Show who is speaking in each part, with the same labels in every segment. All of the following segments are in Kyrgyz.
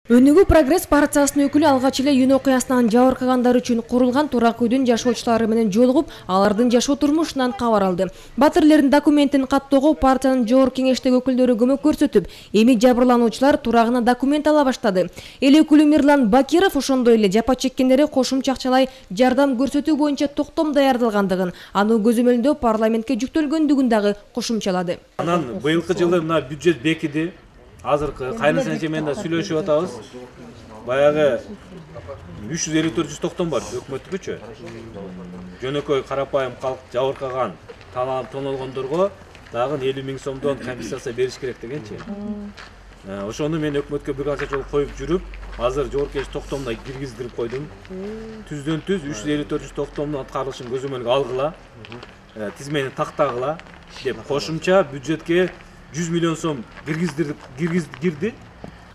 Speaker 1: Өнүгүү прогресс партиясынын өкүлү алгач эле Юн окуясынан жабыркагандар үчүн курулган турак үйдүн жашоочулары менен жолугуп, алардын жашоо турмушунан кабар алды. Батирлердин документин каттоого партиянын жогорку кеңештеги өкүлдөрү көмөк көрсөтүп, эми жабырлануучулар турагына документ ала баштады. Эл өкүлү Мирлан Бакиров ошондой эле жапа чеккендерге кошумча акчалай жардам көрсөтүү боюнча токтом даярдалгандыгын, аны көзөмөлдөө парламентке жүктөлгөндүгүн дагы кошумчалады.
Speaker 2: Анан быйылкы жылы мына бюджет бекиди. Азыркы кайнысы менен да сүйлөшүп атабыз. Баягы 350-400 токтом бар өкмөттүкүчү. Жөнөкөй карапайым калк жабыркаган, тонолгондорго дагы 50 000 сомдон компенсация бериш керек дегенчи. Ошону мен өкмөткө бир канча жолу коюп жүрүп, азыр жогорку кеңеш токтомуна киргиздирип койдум. Түздөн түз 350-400 токтомдун аткарылышын көзөмөлгө алгыла, тизмени тактагыла деп кошумча бюджетке 100 миллион сом кирди.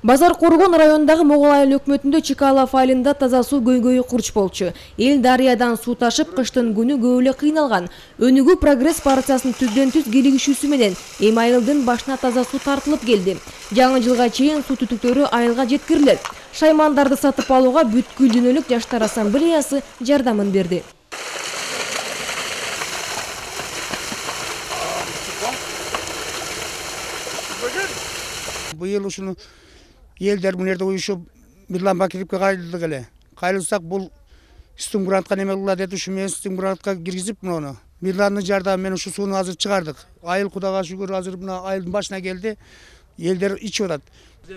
Speaker 1: Базар Коргон районундагы Могул айыл өкмөтүндө Чикалов айылында таза суу көйгөйү курч болчу. Эл дарыядан суу ташып, кыштын күнү көп эле кыйналган. Өнүгүү прогресс партиясынын түздөн түз кийлигишүүсү менен эми айылдын башына таза суу тартылып келди. Жаңы жылга чейин суу түтүктөрү айылга жеткирилет. Шаймандарды сатып алууга бүткүл дүйнөлүк жаштар ассамблеясы жардамын берди.
Speaker 3: Быйыл ушуну элдер мынерде уюшуп Мирлан Бакировго кайрылдык эле. Кайрылсак бул стимгрантка неме кылат деп ушу менен стимгрантка киргизип муну Мирландын жардамы менен ушу сууну азыр чыгардык. Айыл Кудайга шүгүр азыр мына айылдын башына келди. Элдер ичип атат.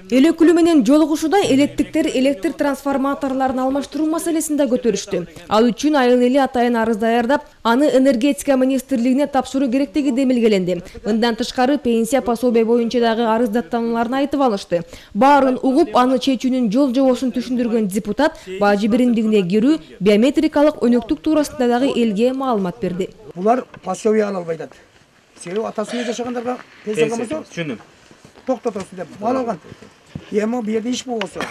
Speaker 1: Эл өкүлү менен жолугушууда электиктер электр трансформаторлорун алмаштыруу маселесин да көтөрүштү. Ал үчүн айыл эли атайын арыз даярдап, аны энергетика министрлигине тапшыруу керектиги демилгеленди. Мындан тышкары пенсия пособие боюнча дагы арыз даттанууларын айтып алышты. Баарын угуп, аны чечүүнүн жол-жобосун түшүндүргөн депутат бажы биримдигине кирүү, биометрикалык өнөктүк туурасында дагы элге маалымат берди.
Speaker 3: Булар пособие ала албайт. Себеби атасы жашагандарга пенсия албаса,
Speaker 2: түшүндүм.
Speaker 3: Токтотосун деп мал алган. Эми бу жерде иш болсо,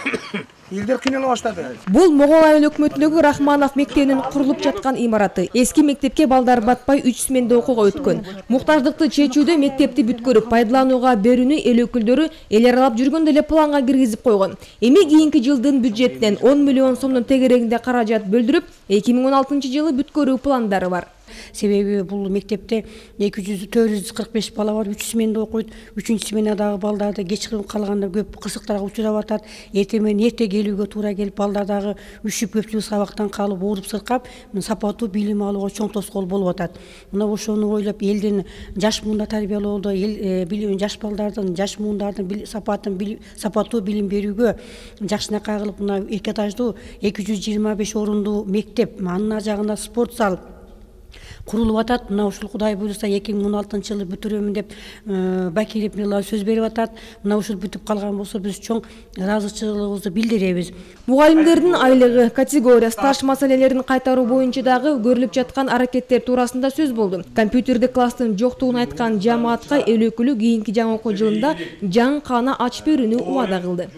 Speaker 3: элдер кыйнала баштады.
Speaker 1: Бул Могул айыл өкмөтүндөгү Рахманов мектебинин курулуп жаткан имараты. Эски мектепке балдар батпай 3 сменде окууга өткөн. Муктаждыкты чечүүдө мектепти бүткөрүп пайдаланууга берүүнү эл өкүлдөрү эл аралап жүргөндө эле планга киргизип койгон. Эми кийинки жылдын бюджетинен 10 миллион сомдун тегерегинде каражат бөлдүрүп, 2016 жылы бүткөрүү пландары бар.
Speaker 4: Себеби бул мектепте 445 бала бар, 3 сменде окуйт. 3-чү сменадагы балдарды кеч калганда көп кырсыктарга учурап атат. Эртең менен эрте келүүгө туура келип, балдар дагы үшүп көпчүлүк сабактан калып, ооруп сыркап, сапаттуу билим алууга чоң тоскоол болуп атат. Мына ошону ойлоп, элдин жаш муунда тарбиялоодо, жаш балдардын, жаш муундардын сапаттуу билим берүүгө жакшынакай кылып, мына 2 этаждуу 225 орундуу мектеп, анын жагында спорт зал курулуп атат. Мына ушул Кудай буйруса 2016 жылы бүтүрөмүн деп Бакиров Мирлан сөз берип атат. Мына ушул бүтүп калган болсо биз чоң ыраазычылыгыбызды билдиребиз.
Speaker 1: Мугалимдердин айлыгы, категория, стаж маселелерин кайтаруу боюнча дагы көрүлүп жаткан аракеттер туурасында сөз болду. Компьютердик класстын жоктугун айткан жамаатка эл өкүлү кийинки жаңы окуу жылында жаңы каана ачып берүүнү убада кылды.